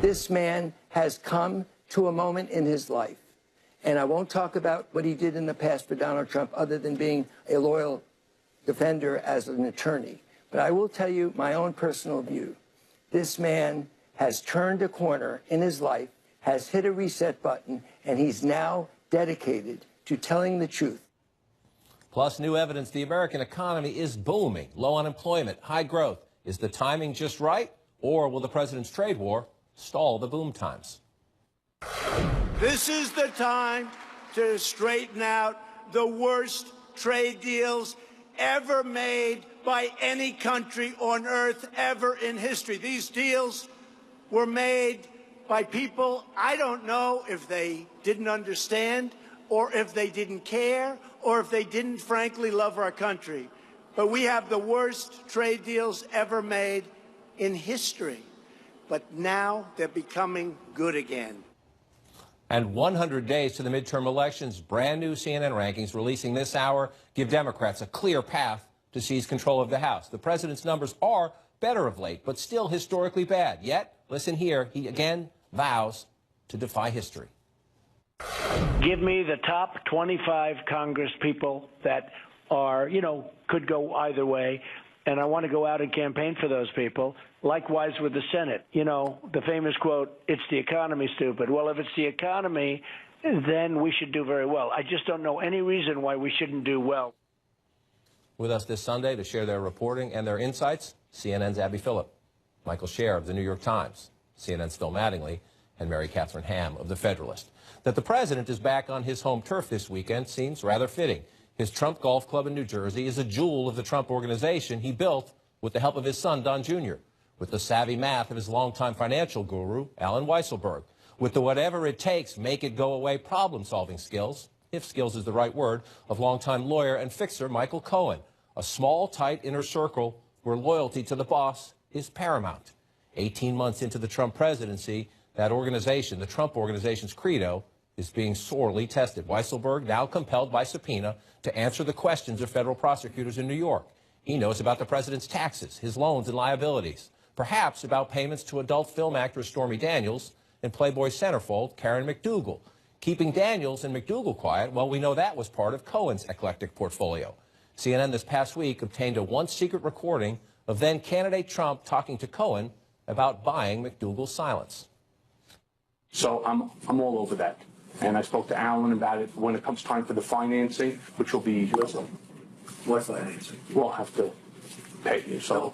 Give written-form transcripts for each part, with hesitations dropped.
This man has come to a moment in his life, and I won't talk about what he did in the past for Donald Trump other than being a loyal defender as an attorney. But I will tell you my own personal view. This man has turned a corner in his life, has hit a reset button, and he's now dedicated to telling the truth. Plus, new evidence the American economy is booming. Low unemployment, high growth. Is the timing just right, or will the president's trade war stall the boom times? This is the time to straighten out the worst trade deals ever made by any country on earth ever in history. These deals were made by people, I don't know if they didn't understand or if they didn't care or if they didn't frankly love our country. But we have the worst trade deals ever made in history. But now they're becoming good again. And 100 days to the midterm elections, brand new CNN rankings releasing this hour give Democrats a clear path to seize control of the House. The president's numbers are better of late, but still historically bad. Yet, listen here, he again vows to defy history. Give me the top 25 Congress people that are, could go either way, and I want to go out and campaign for those people. Likewise with the Senate. The famous quote, "It's the economy, stupid." Well, if it's the economy, then we should do very well. I just don't know any reason why we shouldn't do well. With us this Sunday to share their reporting and their insights, CNN's Abby Phillip, Michael Scher of The New York Times, CNN's Phil Mattingly, and Mary Catherine Ham of The Federalist. That the president is back on his home turf this weekend seems rather fitting. His Trump Golf Club in New Jersey is a jewel of the Trump organization he built with the help of his son, Don Jr., with the savvy math of his longtime financial guru, Alan Weisselberg, with the whatever it takes, make it go away problem-solving skills, if skills is the right word, of longtime lawyer and fixer Michael Cohen, a small, tight inner circle where loyalty to the boss is paramount. 18 months into the Trump presidency, that organization, the Trump organization's credo, is being sorely tested. Weisselberg now compelled by subpoena to answer the questions of federal prosecutors in New York. He knows about the president's taxes, his loans and liabilities, perhaps about payments to adult film actress Stormy Daniels and Playboy centerfold Karen McDougal. Keeping Daniels and McDougal quiet, well, we know that was part of Cohen's eclectic portfolio. CNN this past week obtained a once-secret recording of then-candidate Trump talking to Cohen about buying McDougal's silence. So I'm all over that. And I spoke to Alan about it when it comes time for the financing, which will be... What financing? We'll have to pay you. So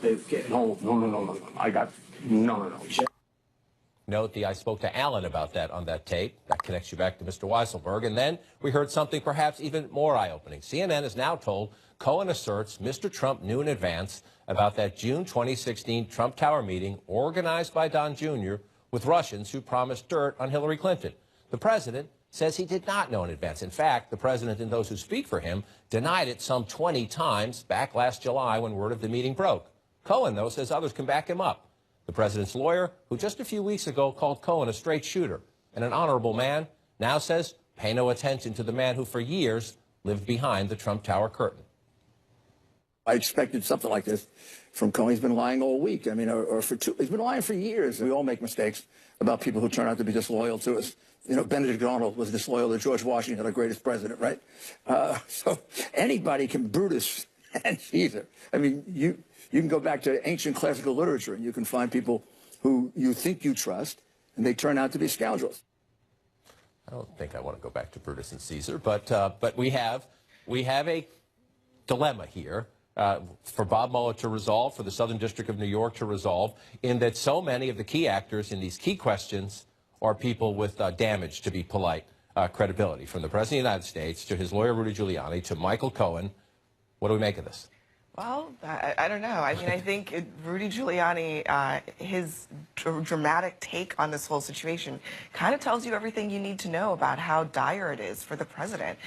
no. I got no. Note I spoke to Alan about that on that tape. That connects you back to Mr. Weisselberg. And then we heard something perhaps even more eye-opening. CNN is now told Cohen asserts Mr. Trump knew in advance about that June 2016 Trump Tower meeting organized by Don Jr. with Russians who promised dirt on Hillary Clinton. The president says he did not know in advance. In fact, the president and those who speak for him denied it some 20 times back last July when word of the meeting broke. Cohen, though, says others can back him up. The president's lawyer, who just a few weeks ago called Cohen a straight shooter and an honorable man, now says pay no attention to the man who for years lived behind the Trump Tower curtain. I expected something like this from Cohen. He's been lying all week. I mean, he's been lying for years. We all make mistakes about people who turn out to be disloyal to us. Benedict Arnold was disloyal to George Washington, our greatest president, right? So anybody can, Brutus and Caesar. I mean, you can go back to ancient classical literature and you can find people who you think you trust and they turn out to be scoundrels. I don't think I want to go back to Brutus and Caesar, but we have a dilemma here for Bob Mueller to resolve, for the Southern District of New York to resolve, in that so many of the key actors in these key questions are people with damaged, to be polite, credibility, from the President of the United States to his lawyer Rudy Giuliani to Michael Cohen. What do we make of this? Well, I don't know. I mean, I think Rudy Giuliani, his dramatic take on this whole situation kind of tells you everything you need to know about how dire it is for the president.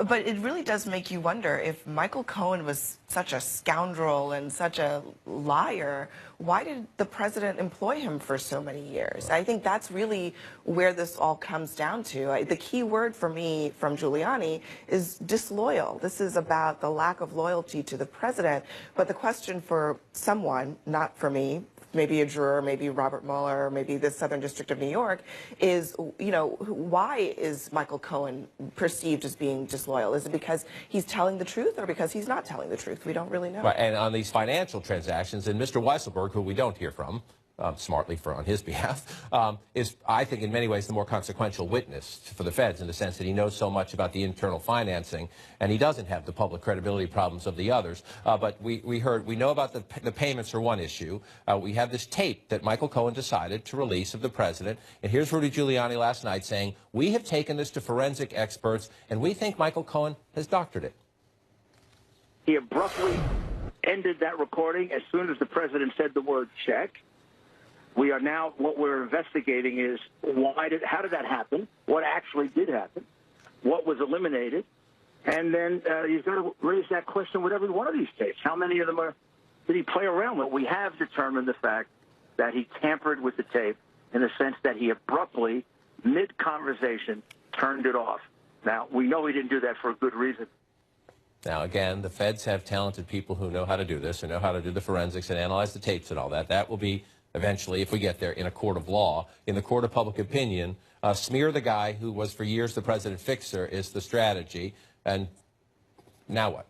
But it really does make you wonder, if Michael Cohen was such a scoundrel and such a liar, why did the president employ him for so many years? I think that's really where this all comes down to. The key word for me from Giuliani is disloyal. This is about the lack of loyalty to the president. But the question for someone, not for me, maybe a juror, maybe Robert Mueller, maybe the Southern District of New York, is, why is Michael Cohen perceived as being disloyal? Is it because he's telling the truth or because he's not telling the truth? We don't really know. Right, and on these financial transactions, and Mr. Weisselberg, who we don't hear from, smartly on his behalf, is, I think, in many ways the more consequential witness for the feds in the sense that he knows so much about the internal financing, and he doesn't have the public credibility problems of the others. But we know about the payments are one issue. We have this tape that Michael Cohen decided to release of the president, and here's Rudy Giuliani last night saying, we have taken this to forensic experts, and we think Michael Cohen has doctored it. He abruptly ended that recording as soon as the president said the word check. We are now, what we're investigating is how did that happen? What actually did happen? What was eliminated? And then you've got to raise that question with every one of these tapes. How many of them did he play around with? We have determined the fact that he tampered with the tape in the sense that he abruptly, mid-conversation, turned it off. Now, we know he didn't do that for a good reason. Now, again, the feds have talented people who know how to do this, who know how to do the forensics and analyze the tapes and all that. That will be eventually, if we get there, in a court of law. In the court of public opinion, smear the guy who was for years the president fixer is the strategy. And now what?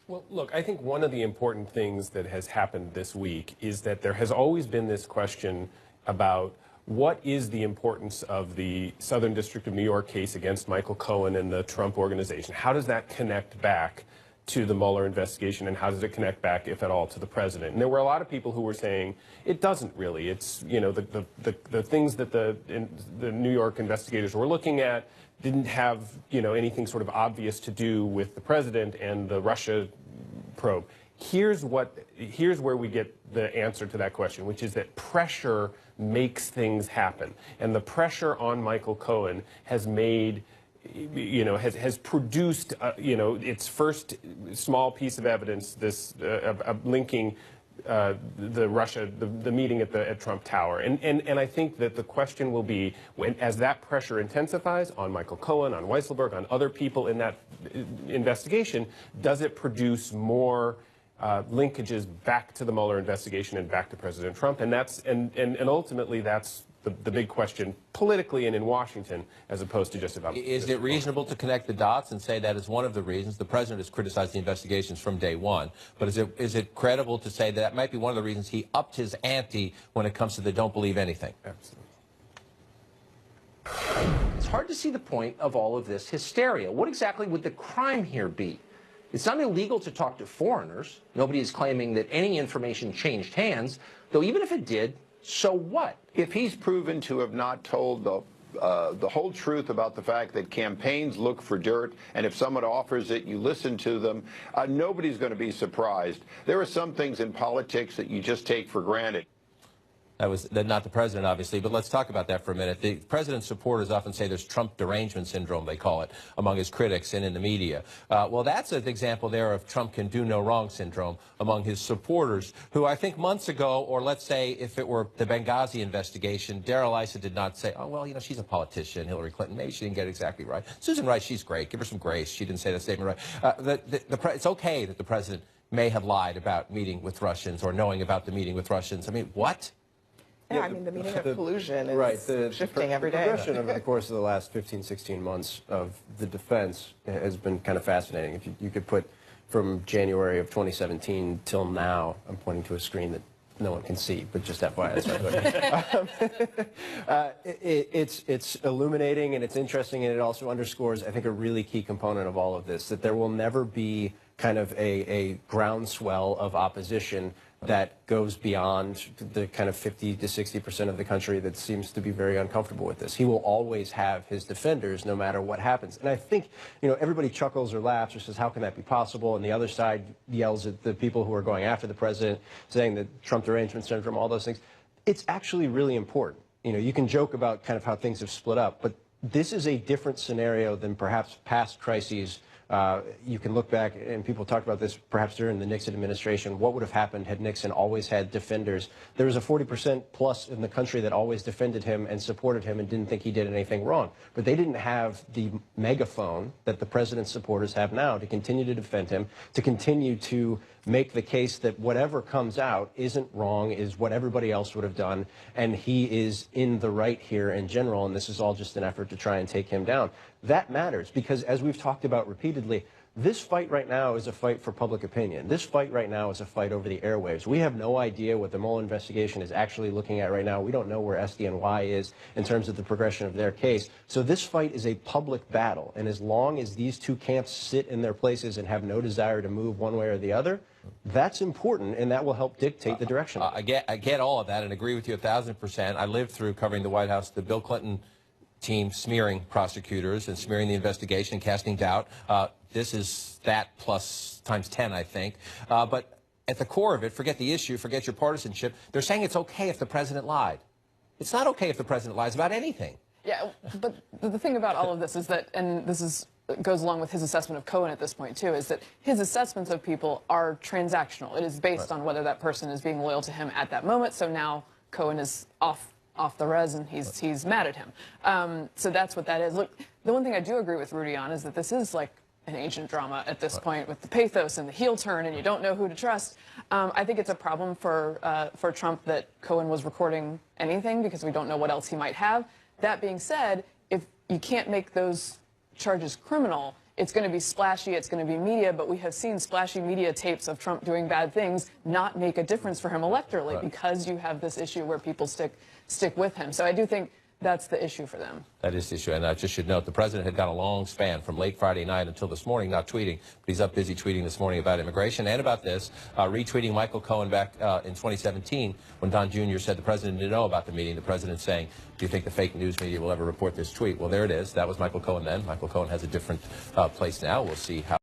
Well, look, I think one of the important things that has happened this week is that there has always been this question about what is the importance of the Southern District of New York case against Michael Cohen and the Trump Organization. How does that connect back to the Mueller investigation, and how does it connect back, if at all, to the president? And there were a lot of people who were saying it doesn't really. It's, the things that the New York investigators were looking at didn't have, anything sort of obvious to do with the president and the Russia probe. Here's where we get the answer to that question, which is that pressure makes things happen. And the pressure on Michael Cohen has made, has produced, its first small piece of evidence, this linking the meeting at Trump Tower. And I think that the question will be, as that pressure intensifies on Michael Cohen, on Weisselberg, on other people in that investigation, does it produce more linkages back to the Mueller investigation and back to President Trump? And ultimately that's the big question politically and in Washington, as opposed to just about... Is it reasonable to connect the dots and say that is one of the reasons? The president has criticized the investigations from day one, but is it credible to say that might be one of the reasons he upped his ante when it comes to the don't believe anything? Absolutely. It's hard to see the point of all of this hysteria. What exactly would the crime here be? It's not illegal to talk to foreigners. Nobody is claiming that any information changed hands, though even if it did, so what? If he's proven to have not told the whole truth about the fact that campaigns look for dirt, and if someone offers it, you listen to them, nobody's going to be surprised. There are some things in politics that you just take for granted. That was not the president, obviously, but let's talk about that for a minute. The president's supporters often say there's Trump derangement syndrome, they call it, among his critics and in the media. Well, that's an example there of Trump can do no wrong syndrome among his supporters, who I think months ago, or let's say if it were the Benghazi investigation, Darrell Issa did not say, oh, well, she's a politician, Hillary Clinton, maybe she didn't get it exactly right. Susan Rice, she's great, give her some grace. She didn't say that statement right. It's okay that the president may have lied about meeting with Russians or knowing about the meeting with Russians. I mean, what? Yeah, the meaning of collusion is shifting every day. The progression over the course of the last 15, 16 months of the defense has been kind of fascinating. If you could put from January of 2017 till now, I'm pointing to a screen that no one can see, but just FYI. It's illuminating and it's interesting, and it also underscores, I think, a really key component of all of this, that there will never be kind of a groundswell of opposition that goes beyond the kind of 50 to 60% of the country that seems to be very uncomfortable with this. He will always have his defenders no matter what happens. And I think, everybody chuckles or laughs or says, how can that be possible? And the other side yells at the people who are going after the president, saying that Trump derangement syndrome, all those things. It's actually really important. You can joke about kind of how things have split up, but this is a different scenario than perhaps past crises. You can look back, and people talked about this perhaps during the Nixon administration. What would have happened had Nixon always had defenders? There was a 40% plus in the country that always defended him and supported him and didn't think he did anything wrong. But they didn't have the megaphone that the president's supporters have now to continue to defend him, to continue to make the case that whatever comes out isn't wrong, is what everybody else would have done, and he is in the right here in general, and this is all just an effort to try and take him down. That matters because, as we've talked about repeatedly, this fight right now is a fight for public opinion. This fight right now is a fight over the airwaves. We have no idea what the Mueller investigation is actually looking at right now. We don't know where SDNY is in terms of the progression of their case. So this fight is a public battle. And as long as these two camps sit in their places and have no desire to move one way or the other, that's important, and that will help dictate the direction. I get all of that and agree with you 1,000%. I lived through covering the White House, the Bill Clinton team smearing prosecutors and smearing the investigation and casting doubt. This is that plus times 10, I think. But at the core of it, forget the issue, forget your partisanship. They're saying it's okay if the president lied. It's not okay if the president lies about anything. Yeah, but the thing about all of this is that, and this goes along with his assessment of Cohen at this point too, is that his assessments of people are transactional. It is based on whether that person is being loyal to him at that moment. So now Cohen is off the res and he's mad at him. So that's what that is. Look, the one thing I do agree with Rudy on is that this is like an ancient drama at this point with the pathos and the heel turn and you don't know who to trust. I think it's a problem for Trump that Cohen was recording anything because we don't know what else he might have. That being said, if you can't make those charges criminal, it's going to be splashy, it's going to be media, but we have seen splashy media tapes of Trump doing bad things not make a difference for him electorally because you have this issue where people stick with him. So I do think that's the issue for them. That is the issue, and I just should note the president had got a long span from late Friday night until this morning, not tweeting, but he's up busy tweeting this morning about immigration and about this, retweeting Michael Cohen back in 2017 when Don Jr. said the president didn't know about the meeting. The president saying, do you think the fake news media will ever report this tweet? Well, there it is. That was Michael Cohen then. Michael Cohen has a different place now. We'll see how